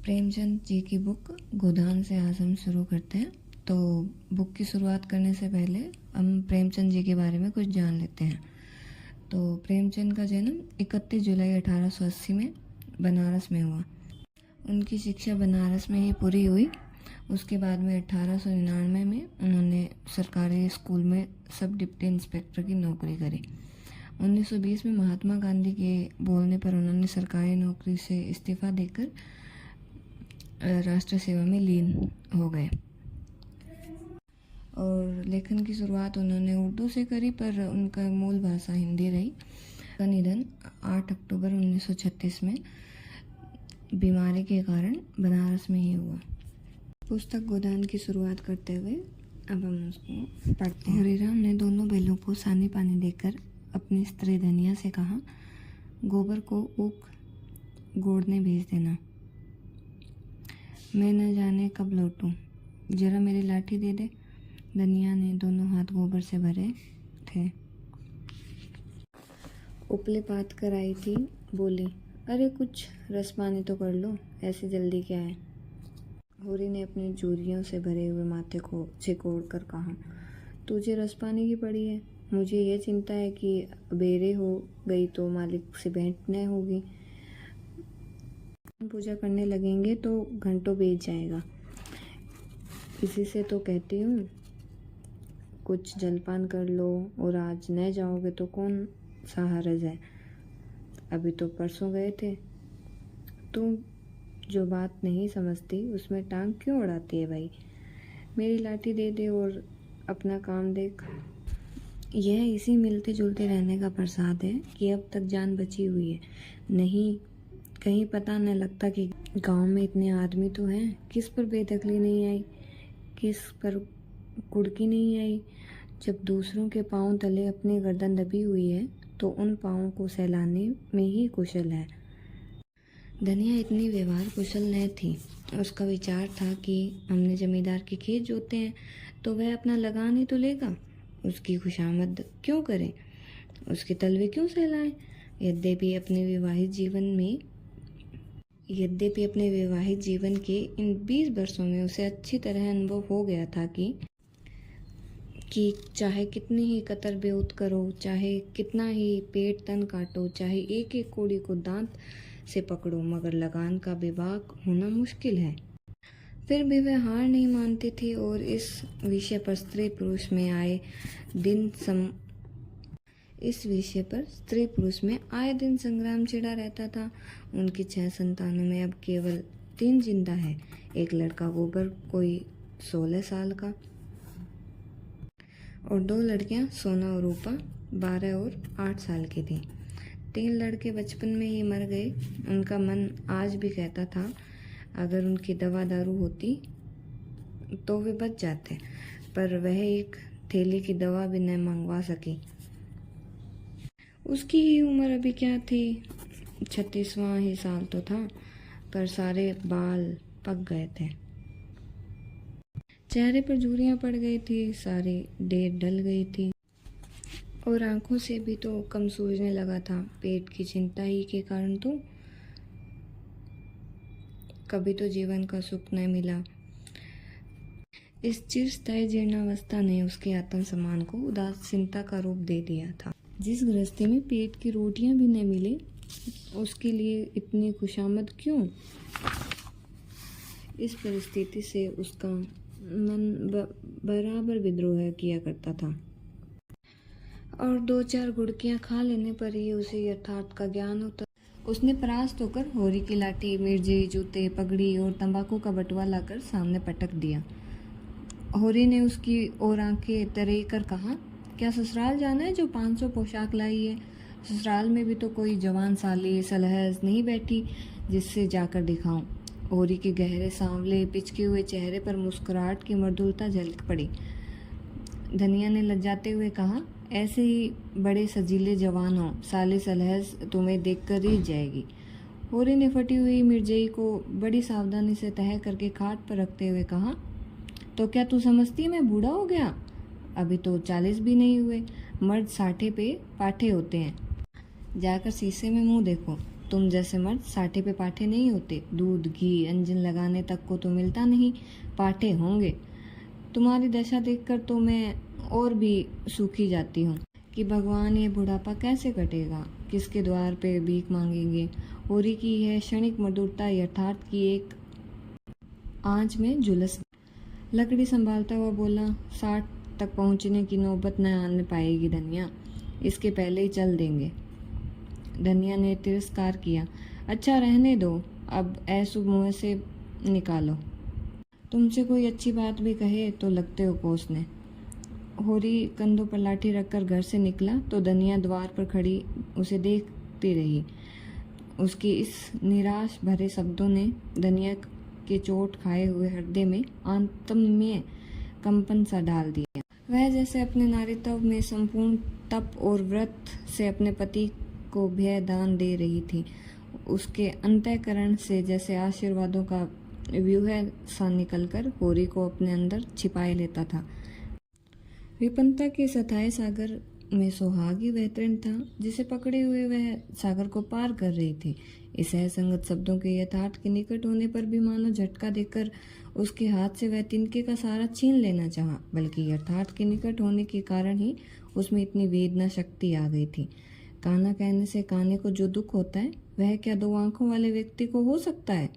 प्रेमचंद जी की बुक गोदान से आज हम शुरू करते हैं। तो बुक की शुरुआत करने से पहले हम प्रेमचंद जी के बारे में कुछ जान लेते हैं। तो प्रेमचंद का जन्म 31 जुलाई 1880 में बनारस में हुआ। उनकी शिक्षा बनारस में ही पूरी हुई। उसके बाद में 1899 में उन्होंने सरकारी स्कूल में सब डिप्टी इंस्पेक्टर की नौकरी करी। 1920 में महात्मा गांधी के बोलने पर उन्होंने सरकारी नौकरी से इस्तीफा देकर राष्ट्र सेवा में लीन हो गए और लेखन की शुरुआत उन्होंने उर्दू से करी, पर उनका मूल भाषा हिंदी रही। उनका निधन 8 अक्टूबर 1936 में बीमारी के कारण बनारस में ही हुआ। पुस्तक गोदान की शुरुआत करते हुए अब हम उसको पढ़ते हैं। हरिराम ने दोनों बैलों को सानी पानी देकर अपनी स्त्री धनिया से कहा, गोबर को ऊख गोड़ने भेज देना, मैं न जाने कब लौटूं, जरा मेरी लाठी दे दे। धनिया ने दोनों हाथ गोबर से भरे थे, उपले पात कर आई थी, बोली, अरे कुछ रस पानी तो कर लो, ऐसी जल्दी क्या है। होरी ने अपनी जूरियों से भरे हुए माथे को छिकोड़ कर कहा, तुझे रस पानी की पड़ी है, मुझे यह चिंता है कि अबेरे हो गई तो मालिक से भेंट न होगी। पूजा करने लगेंगे तो घंटों बीत जाएगा। इसी से तो कहती हूँ कुछ जलपान कर लो, और आज न जाओगे तो कौन सा हरज है, अभी तो परसों गए थे। तुम जो बात नहीं समझती उसमें टांग क्यों अड़ाती है भाई, मेरी लाठी दे दे और अपना काम देख। यह इसी मिलते जुलते रहने का प्रसाद है कि अब तक जान बची हुई है, नहीं कहीं पता न लगता कि गांव में इतने आदमी तो हैं, किस पर बेदखली नहीं आई, किस पर कुड़की नहीं आई। जब दूसरों के पांव तले अपनी गर्दन दबी हुई है तो उन पांवों को सहलाने में ही कुशल है। धनिया इतनी व्यवहार कुशल न थी। उसका विचार था कि हमने जमींदार के खेत जोते हैं तो वह अपना लगान ही तो लेगा, उसकी खुशामद क्यों करें, उसके तलवे क्यों सहलाएं। यद्यपि अपने वैवाहिक जीवन के इन 20 वर्षों में उसे अच्छी तरह अनुभव हो गया था कि चाहे कितनी ही कतर बेउत करो, चाहे कितना ही पेट तन काटो, चाहे एक एक कोड़ी को दांत से पकड़ो, मगर लगान का बेबाक होना मुश्किल है। फिर भी वह हार नहीं मानती थी और इस विषय पर स्त्री पुरुष में आए दिन संग्राम छिड़ा रहता था। उनकी 6 संतानों में अब केवल 3 जिंदा है। एक लड़का गोबर कोई 16 साल का और 2 लड़कियां सोना और रूपा 12 और 8 साल की थी। 3 लड़के बचपन में ही मर गए। उनका मन आज भी कहता था अगर उनकी दवा दारू होती तो वे बच जाते, पर वह एक थैली की दवा भी न मंगवा सकी। उसकी ही उम्र अभी क्या थी, 36वां ही साल तो था, पर सारे बाल पक गए थे, चेहरे पर झुर्रियां पड़ गई थी, सारी डेर ढल गई थी और आंखों से भी तो कम सूझने लगा था। पेट की चिंता ही के कारण तो कभी तो जीवन का सुख न मिला। इस चिरस्थायी जीर्णावस्था ने उसके आत्मसम्मान को उदासीनता का रूप दे दिया था। जिस गृहस्थी में पेट की रोटियां भी न मिले उसके लिए इतनी खुशामद क्यों। इस परिस्थिति से उसका मन बराबर विद्रोह किया करता था और 2-4 गुड़कियां खा लेने पर ही उसे यथार्थ का ज्ञान होता। उसने परास्त होकर होरी की लाठी, मिर्ची, जूते, पगड़ी और तंबाकू का बटुआ लाकर सामने पटक दिया। होरी ने उसकी ओर आंखें तरेह कर कहा, क्या ससुराल जाना है जो 500 पोशाक लाई है। ससुराल में भी तो कोई जवान साली सलहज नहीं बैठी जिससे जाकर दिखाऊं। होरी के गहरे सांवले पिचके हुए चेहरे पर मुस्कुराहट की मृदुलता झलक पड़ी। धनिया ने लज्जाते हुए कहा, ऐसे ही बड़े सजीले जवान हो, साली सलहज तुम्हें देखकर रीझ जाएगी। होरी ने फटी हुई मिर्जई को बड़ी सावधानी से तह करके खाट पर रखते हुए कहा, तो क्या तू समझती मैं बूढ़ा हो गया, अभी तो 40 भी नहीं हुए, मर्द 60 पे पाठे होते हैं, जाकर शीशे में मुंह देखो, तुम जैसे मर्द साठे पे पाठे नहीं होते। दूध घी अंजन लगाने तक को तो मिलता नहीं, पाठे होंगे। तुम्हारी दशा देखकर तो मैं और भी सूखी जाती हूँ कि भगवान ये बुढ़ापा कैसे कटेगा, किसके द्वार पे भीख मांगेंगे। होरी की यह क्षणिक मधुरता यथार्थ की एक आंच में झुलस लकड़ी संभालता हुआ बोला, 60 तक पहुंचने की नौबत न आने पाएगी धनिया, इसके पहले ही चल देंगे। धनिया ने तिरस्कार किया, अच्छा रहने दो, अब ऐसु मुँह से निकालो। तुमसे कोई अच्छी बात भी कहे तो लगते हो कोसने। होरी कंधों पर लाठी रखकर घर से निकला तो धनिया द्वार पर खड़ी उसे देखती रही। उसके इस निराश भरे शब्दों ने धनिया के चोट खाए हुए हृदय में आंतम्य कंपन सा डाल दिया। वह जैसे अपने नारीत्व में संपूर्ण तप और व्रत से अपने पति को भय दान दे रही थी। उसके अंतःकरण से जैसे आशीर्वादों का व्यूह सा निकलकर होरी को अपने अंदर छिपाए लेता था। विपन्नता के सताए सागर में सुहागी वह तृण था जिसे पकड़े हुए वह सागर को पार कर रही थी। इस असंगत शब्दों के यथार्थ के निकट होने पर भी मानो झटका देकर उसके हाथ से वह तिनके का सारा छीन लेना चाहा, बल्कि यथार्थ के निकट होने के कारण ही उसमें इतनी वेदना शक्ति आ गई थी। काना कहने से काने को जो दुख होता है वह क्या दो आंखों वाले व्यक्ति को हो सकता है?